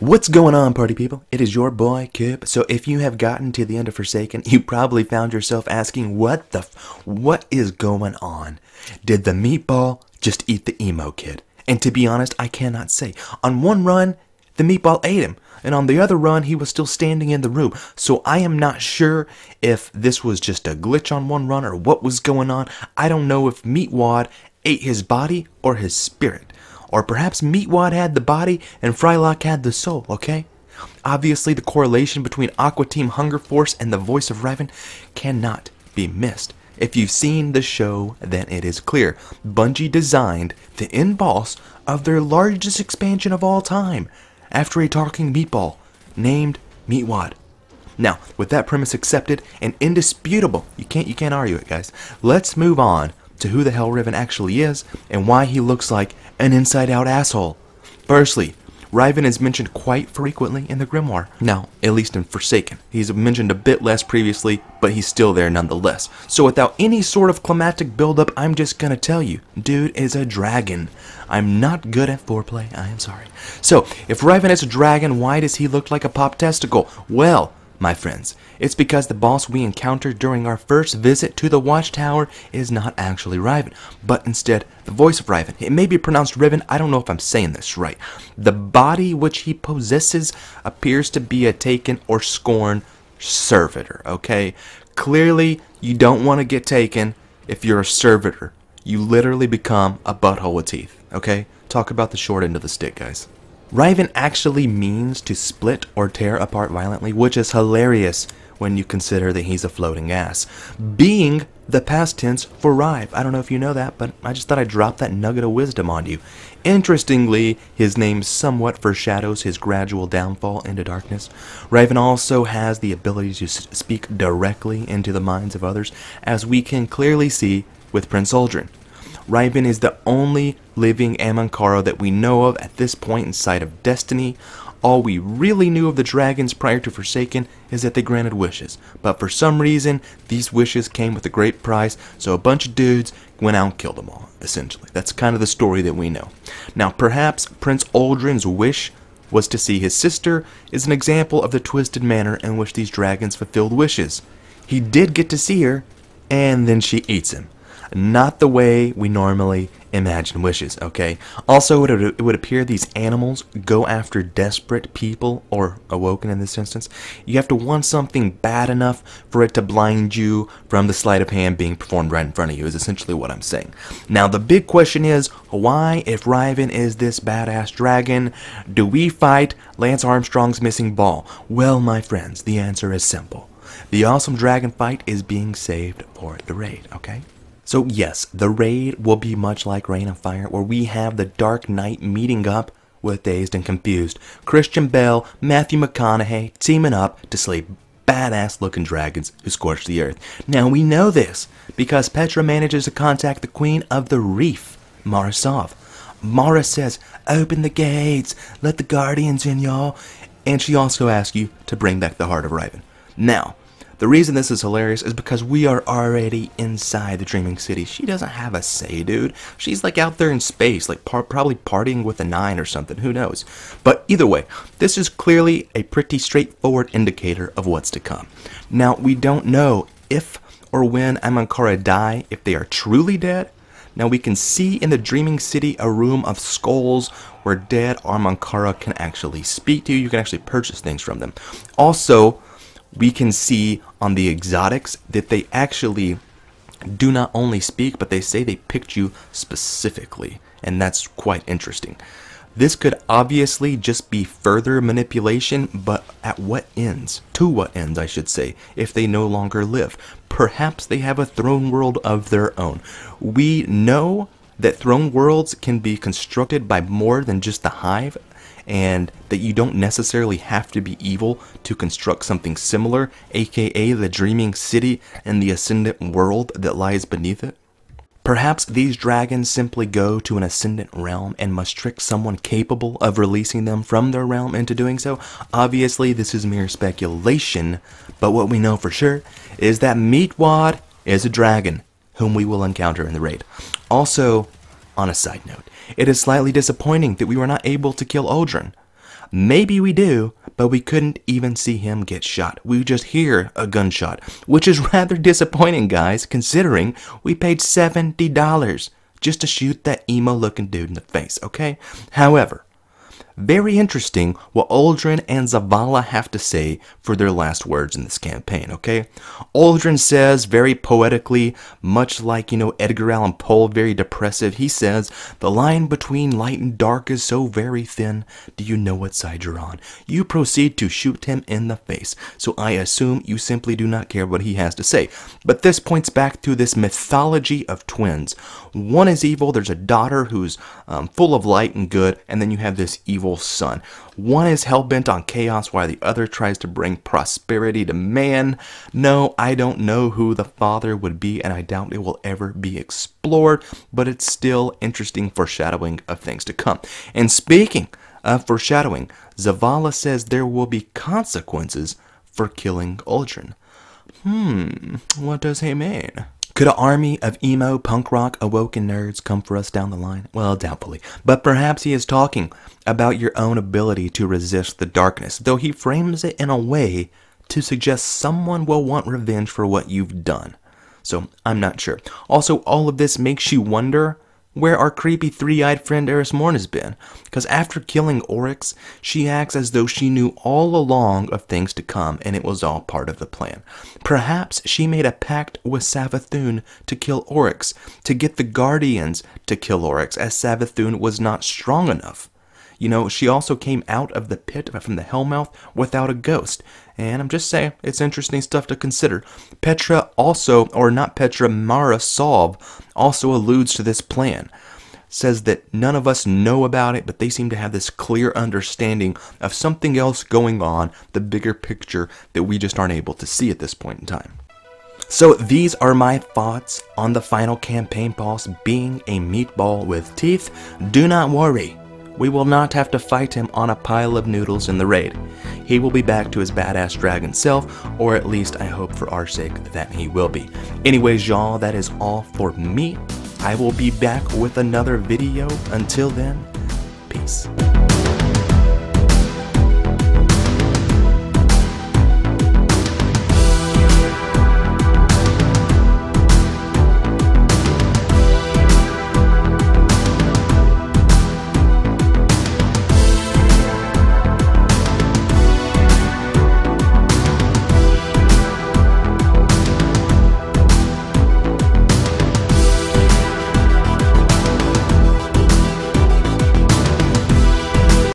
What's going on, party people? It is your boy, Kip. So if you have gotten to the end of Forsaken, you probably found yourself asking, what is going on? Did the meatball just eat the emo kid? And to be honest, I cannot say. On one run, the meatball ate him. And on the other run, he was still standing in the room. So I am not sure if this was just a glitch on one run or what was going on. I don't know if Meatwad ate his body or his spirit. Or perhaps Meatwad had the body and Frylock had the soul, okay? Obviously, the correlation between Aqua Team Hunger Force and the voice of Raven cannot be missed. If you've seen the show, then it is clear. Bungie designed the end boss of their largest expansion of all time after a talking meatball named Meatwad. Now, with that premise accepted and indisputable, you can't argue it, guys. Let's move on to who the hell Riven actually is and why he looks like an inside-out asshole. Firstly, Riven is mentioned quite frequently in the Grimoire. Now, at least in Forsaken. He's mentioned a bit less previously, but he's still there nonetheless. So without any sort of climactic buildup, I'm just gonna tell you, dude is a dragon. I'm not good at foreplay, I am sorry. So, if Riven is a dragon, why does he look like a pop testicle? Well, my friends, it's because the boss we encountered during our first visit to the Watchtower is not actually Riven, but instead the voice of Riven. It may be pronounced Riven, I don't know if I'm saying this right. The body which he possesses appears to be a taken or scorned servitor, okay? Clearly, you don't want to get taken if you're a servitor. You literally become a butthole with teeth, okay? Talk about the short end of the stick, guys. Riven actually means to split or tear apart violently, which is hilarious when you consider that he's a floating ass, being the past tense for Rive. I don't know if you know that, but I just thought I'd drop that nugget of wisdom on you. Interestingly, his name somewhat foreshadows his gradual downfall into darkness. Riven also has the ability to speak directly into the minds of others, as we can clearly see with Prince Uldren. Riven is the only living Ahamkara that we know of at this point in Sight of Destiny. All we really knew of the dragons prior to Forsaken is that they granted wishes. But for some reason, these wishes came with a great price, so a bunch of dudes went out and killed them all, essentially. That's kind of the story that we know. Now, perhaps Prince Uldren's wish was to see his sister is an example of the twisted manner in which these dragons fulfilled wishes. He did get to see her, and then she eats him. Not the way we normally imagine wishes, okay? Also, it would appear these animals go after desperate people, or awoken in this instance. You have to want something bad enough for it to blind you from the sleight of hand being performed right in front of you, is essentially what I'm saying. Now, the big question is, why, if Riven is this badass dragon, do we fight Lance Armstrong's missing ball? Well, my friends, the answer is simple. The awesome dragon fight is being saved for the raid, okay? So yes, the raid will be much like Reign of Fire, where we have the Dark Knight meeting up with Dazed and Confused. Christian Bale, Matthew McConaughey teaming up to slay badass looking dragons who scorch the earth. Now we know this because Petra manages to contact the Queen of the Reef, Mara Sov. Mara says, "Open the gates, let the Guardians in, y'all." And she also asks you to bring back the Heart of Riven. Now, the reason this is hilarious is because we are already inside the Dreaming City. She doesn't have a say, dude. She's like out there in space, like probably partying with a 9 or something. Who knows? But either way, this is clearly a pretty straightforward indicator of what's to come. Now, we don't know if or when Ahamkara die, if they are truly dead. Now, we can see in the Dreaming City a room of skulls where dead Ahamkara can actually speak to you. You can actually purchase things from them. Also, we can see on the exotics that they actually do not only speak, but they say they picked you specifically, and that's quite interesting. This could obviously just be further manipulation, but at what ends? To what ends, I should say, if they no longer live? Perhaps they have a throne world of their own. We know that throne worlds can be constructed by more than just the Hive, and that you don't necessarily have to be evil to construct something similar, aka the Dreaming City and the Ascendant world that lies beneath it. Perhaps these dragons simply go to an Ascendant realm and must trick someone capable of releasing them from their realm into doing so. Obviously, this is mere speculation, but what we know for sure is that Meatwad is a dragon whom we will encounter in the raid. Also, on a side note, it is slightly disappointing that we were not able to kill Uldren. Maybe we do, but we couldn't even see him get shot. We just hear a gunshot, which is rather disappointing, guys, considering we paid $70 just to shoot that emo-looking dude in the face, okay? However, very interesting what Uldren and Zavala have to say for their last words in this campaign, okay? Uldren says very poetically, much like, Edgar Allan Poe, very depressive. He says, "The line between light and dark is so very thin. Do you know what side you're on?" You proceed to shoot him in the face. So I assume you simply do not care what he has to say. But this points back to this mythology of twins. One is evil. There's a daughter who's full of light and good, and then you have this evil son. One is hell-bent on chaos while the other tries to bring prosperity to man. No, I don't know who the father would be, and I doubt it will ever be explored, but it's still interesting foreshadowing of things to come. And speaking of foreshadowing, Zavala says there will be consequences for killing Uldren. What does he mean? Could an army of emo, punk rock, awoken nerds come for us down the line? Well, doubtfully. But perhaps he is talking about your own ability to resist the darkness, though he frames it in a way to suggest someone will want revenge for what you've done. So, I'm not sure. Also, all of this makes you wonder where our creepy three-eyed friend Eris Morn has been, because after killing Oryx, she acts as though she knew all along of things to come, and it was all part of the plan. Perhaps she made a pact with Savathun to kill Oryx, to get the Guardians to kill Oryx, as Savathun was not strong enough. She also came out of the pit from the Hellmouth without a ghost. And I'm just saying, it's interesting stuff to consider. Petra also, or not Petra, Mara Solve also alludes to this plan. Says that none of us know about it, but they seem to have this clear understanding of something else going on, the bigger picture that we just aren't able to see at this point in time. So these are my thoughts on the final campaign boss being a meatball with teeth. Do not worry. We will not have to fight him on a pile of noodles in the raid. He will be back to his badass dragon self, or at least I hope for our sake that he will be. Anyways, y'all, that is all for me. I will be back with another video. Until then, peace.